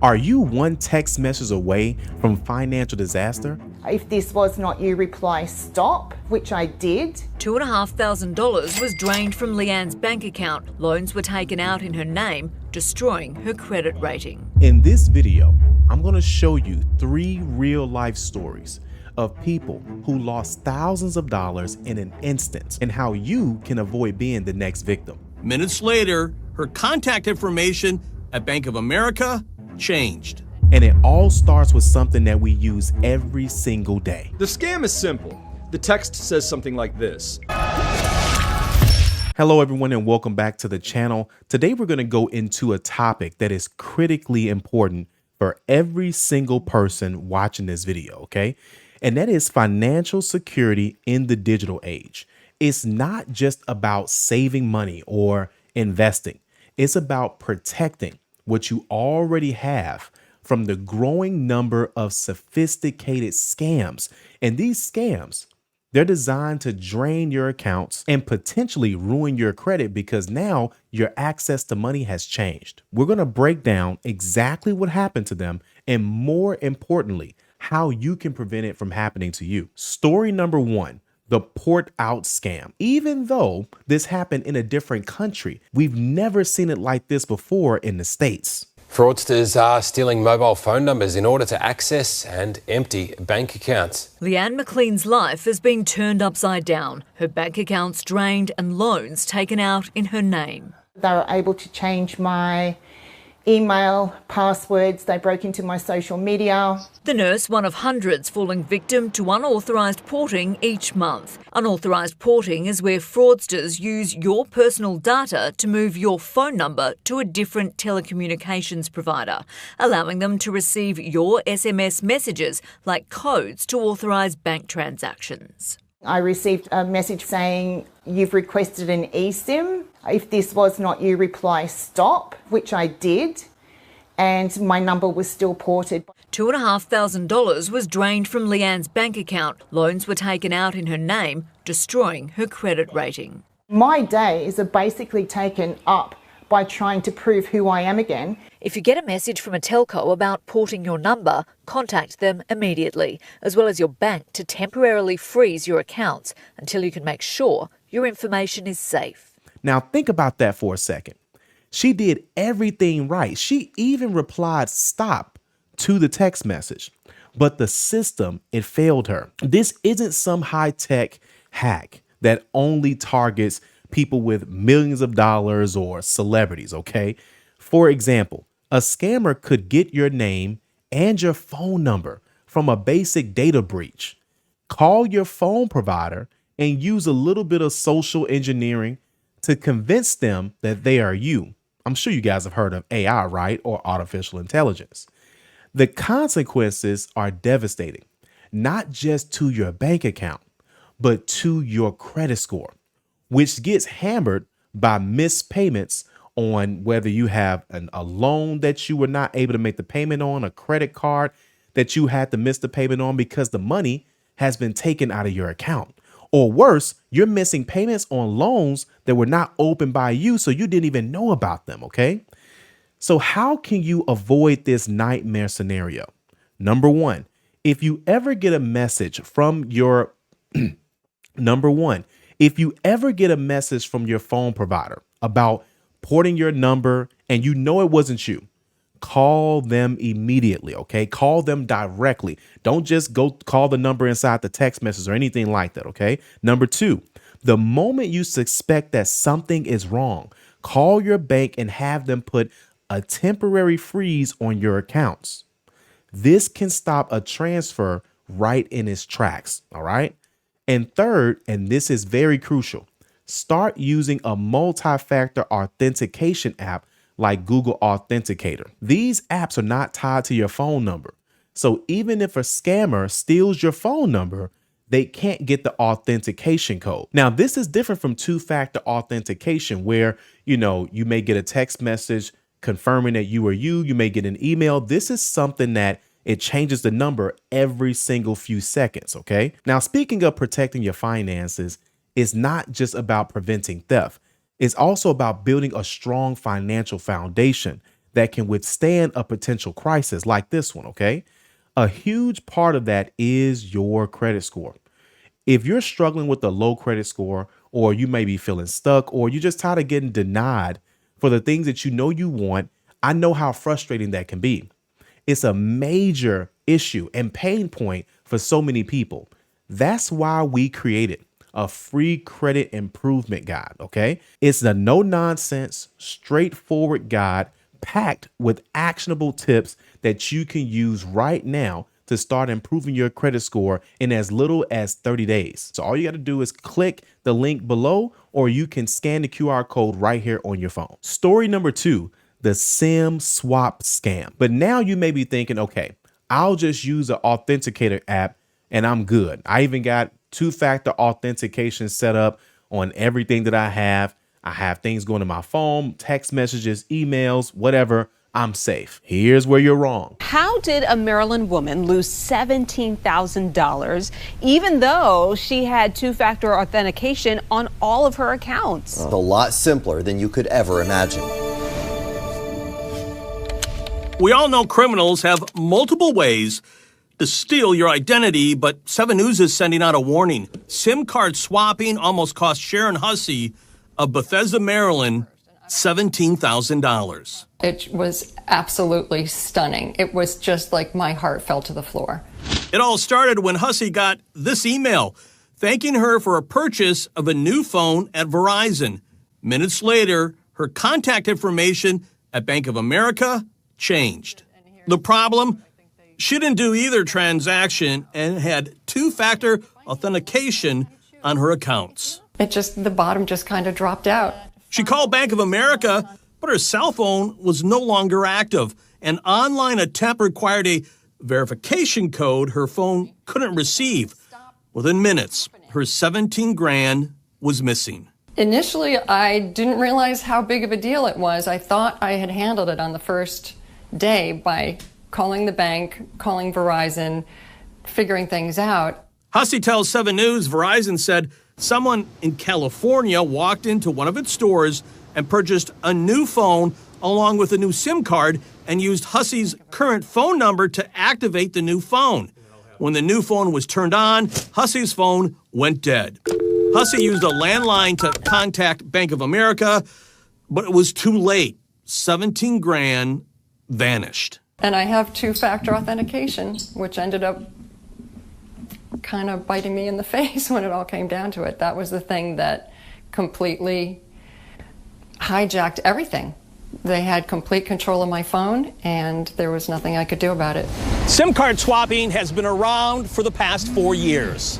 Are you one text message away from financial disaster? If this was not you, reply stop, which I did. $2,500 was drained from Leanne's bank account. Loans were taken out in her name, destroying her credit rating. In this video, I'm going to show you 3 real-life stories of people who lost thousands of dollars in an instant and how you can avoid being the next victim. Minutes later, her contact information at Bank of America changed. And it all starts with something that we use every single day. The scam is simple. The text says something like this. Hello everyone and welcome back to the channel. Today we're going to go into a topic that is critically important for every single person watching this video, okay? And that is financial security in the digital age. It's not just about saving money or investing. It's about protecting what you already have from the growing number of sophisticated scams. And these scams, they're designed to drain your accounts and potentially ruin your credit because now your access to money has changed. We're going to break down exactly what happened to them and, more importantly, how you can prevent it from happening to you. Story number 1. The port out scam. Even though this happened in a different country, we've never seen it like this before in the States. Fraudsters are stealing mobile phone numbers in order to access and empty bank accounts. Leanne McLean's life has been turned upside down, her bank accounts drained and loans taken out in her name. They were able to change my email passwords. They broke into my social media. The nurse, one of hundreds falling victim to unauthorised porting each month. Unauthorised porting is where fraudsters use your personal data to move your phone number to a different telecommunications provider, allowing them to receive your SMS messages like codes to authorise bank transactions. I received a message saying, "You've requested an eSIM. If this was not you, reply stop," which I did, and my number was still ported. $2,500 was drained from Leanne's bank account. Loans were taken out in her name, destroying her credit rating. My days are basically taken up by trying to prove who I am again. If you get a message from a telco about porting your number, contact them immediately, as well as your bank, to temporarily freeze your accounts until you can make sure your information is safe. Now think about that for a second. She did everything right. She even replied stop to the text message, but the system, it failed her. This isn't some high-tech hack that only targets people with millions of dollars or celebrities, okay? For example, a scammer could get your name and your phone number from a basic data breach. Call your phone provider and use a little bit of social engineering to convince them that they are you. I'm sure you guys have heard of AI, right? Or artificial intelligence. The consequences are devastating, not just to your bank account, but to your credit score, which gets hammered by missed payments on whether you have a loan that you were not able to make the payment on, a credit card that you had to miss the payment on because the money has been taken out of your account. Or worse, you're missing payments on loans that were not opened by you, so you didn't even know about them, okay? So how can you avoid this nightmare scenario? Number 1, if you ever get a message from your if you ever get a message from your phone provider about porting your number and you know it wasn't you, call them immediately, okay? Call them directly. Don't just go call the number inside the text message or anything like that, okay? Number 2, the moment you suspect that something is wrong, call your bank and have them put a temporary freeze on your accounts. This can stop a transfer right in its tracks, all right? And third, and this is very crucial, start using a multi-factor authentication app like Google Authenticator. These apps are not tied to your phone number. So even if a scammer steals your phone number, they can't get the authentication code. Now, this is different from two-factor authentication where, you may get a text message confirming that you are you. You may get an email. This is something that it changes the number every single few seconds, okay? Now, speaking of protecting your finances, it's not just about preventing theft. It's also about building a strong financial foundation that can withstand a potential crisis like this one, okay? A huge part of that is your credit score. If you're struggling with a low credit score, or you may be feeling stuck, or you're just tired of getting denied for the things that you know you want, I know how frustrating that can be. It's a major issue and pain point for so many people. That's why we created a free credit improvement guide, okay? It's a no nonsense, straightforward guide packed with actionable tips that you can use right now to start improving your credit score in as little as 30 days. So all you got to do is click the link below, or you can scan the QR code right here on your phone. Story number 2, the SIM swap scam. But now you may be thinking, okay, I'll just use an authenticator app and I'm good. I even got 2-factor authentication set up on everything that I have. I have things going to my phone, text messages, emails, whatever. I'm safe. Here's where you're wrong. How did a Maryland woman lose $17,000 even though she had 2-factor authentication on all of her accounts? It's a lot simpler than you could ever imagine. We all know criminals have multiple ways to steal your identity, but 7 News is sending out a warning. SIM card swapping almost cost Sharon Hussey of Bethesda, Maryland, $17,000. It was absolutely stunning. It was just like my heart fell to the floor. It all started when Hussey got this email thanking her for a purchase of a new phone at Verizon. Minutes later, her contact information at Bank of America changed. The problem? She didn't do either transaction and had 2-factor authentication on her accounts. The bottom just kind of dropped out. She called Bank of America, but her cell phone was no longer active. An online attempt required a verification code her phone couldn't receive. Within minutes, her 17 grand was missing. Initially, I didn't realize how big of a deal it was. I thought I had handled it on the first day by calling the bank, calling Verizon, figuring things out. Hussey tells 7 News Verizon said someone in California walked into one of its stores and purchased a new phone along with a new SIM card and used Hussey's current phone number to activate the new phone. When the new phone was turned on, Hussey's phone went dead. Hussey used a landline to contact Bank of America, but it was too late. 17 grand vanished. And I have 2-factor authentication, which ended up kind of biting me in the face when it all came down to it. That was the thing that completely hijacked everything. They had complete control of my phone, and there was nothing I could do about it. SIM card swapping has been around for the past 4 years.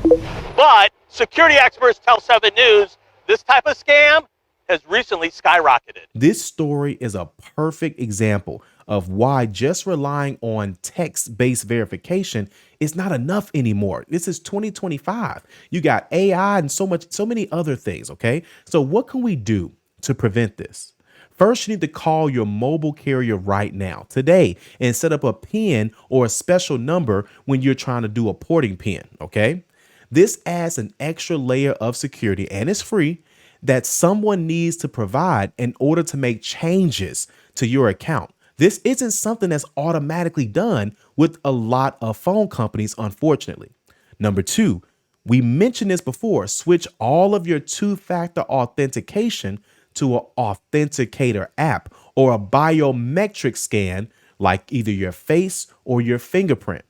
But security experts tell 7 News this type of scam has recently skyrocketed. This story is a perfect example of why just relying on text-based verification is not enough anymore. This is 2025. You got AI and so many other things, okay? So what can we do to prevent this? First, you need to call your mobile carrier right now, today, and set up a PIN or a special number when you're trying to do a porting PIN, okay? This adds an extra layer of security, and it's free, that someone needs to provide in order to make changes to your account. This isn't something that's automatically done with a lot of phone companies, unfortunately. Number 2, we mentioned this before, switch all of your 2-factor authentication to an authenticator app or a biometric scan like either your face or your fingerprint.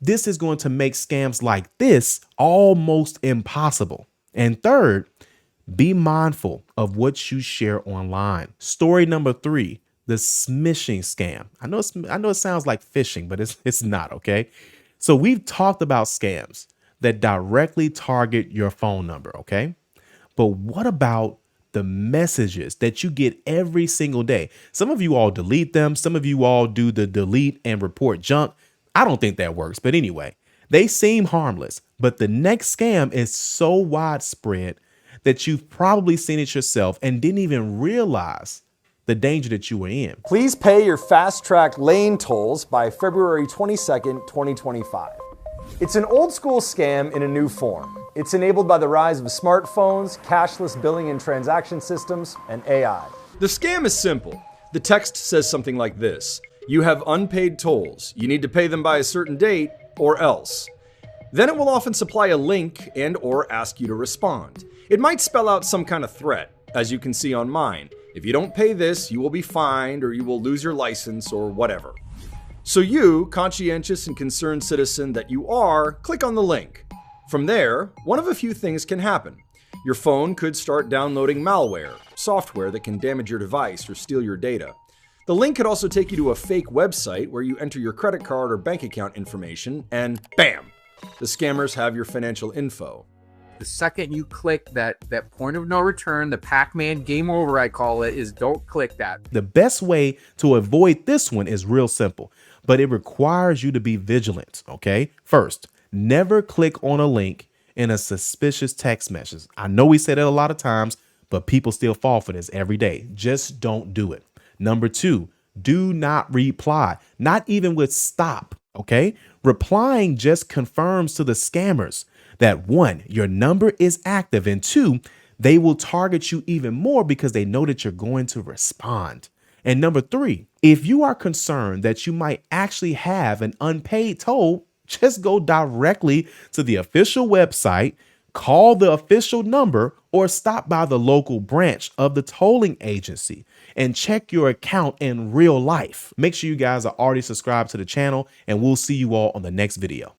This is going to make scams like this almost impossible. And third, be mindful of what you share online. Story number 3, the smishing scam. I know it sounds like phishing, but it's not, okay? So we've talked about scams that directly target your phone number, okay? But what about the messages that you get every single day? Some of you all delete them. Some of you all do the delete and report junk. I don't think that works, but anyway, they seem harmless, but the next scam is so widespread that you've probably seen it yourself and didn't even realize the danger that you were in. Please pay your fast-track lane tolls by February 22nd, 2025. It's an old-school scam in a new form. It's enabled by the rise of smartphones, cashless billing and transaction systems, and AI. The scam is simple. The text says something like this: "You have unpaid tolls. You need to pay them by a certain date or else." Then it will often supply a link and or ask you to respond. It might spell out some kind of threat, as you can see on mine. If you don't pay this, you will be fined or you will lose your license or whatever. So you, conscientious and concerned citizen that you are, click on the link. From there, one of a few things can happen. Your phone could start downloading malware, software that can damage your device or steal your data. The link could also take you to a fake website where you enter your credit card or bank account information and bam! The scammers have your financial info. The second you click that point of no return, the Pac-Man game over, I call it, is don't click that. The best way to avoid this one is real simple, but it requires you to be vigilant, okay? First, never click on a link in a suspicious text message. I know we say that a lot of times, but people still fall for this every day. Just don't do it. Number two, do not reply, not even with stop, okay? Replying just confirms to the scammers that one, your number is active, and two, they will target you even more because they know that you're going to respond. And number three, if you are concerned that you might actually have an unpaid toll, just go directly to the official website, call the official number, or stop by the local branch of the tolling agency and check your account in real life. Make sure you guys are already subscribed to the channel, and we'll see you all on the next video.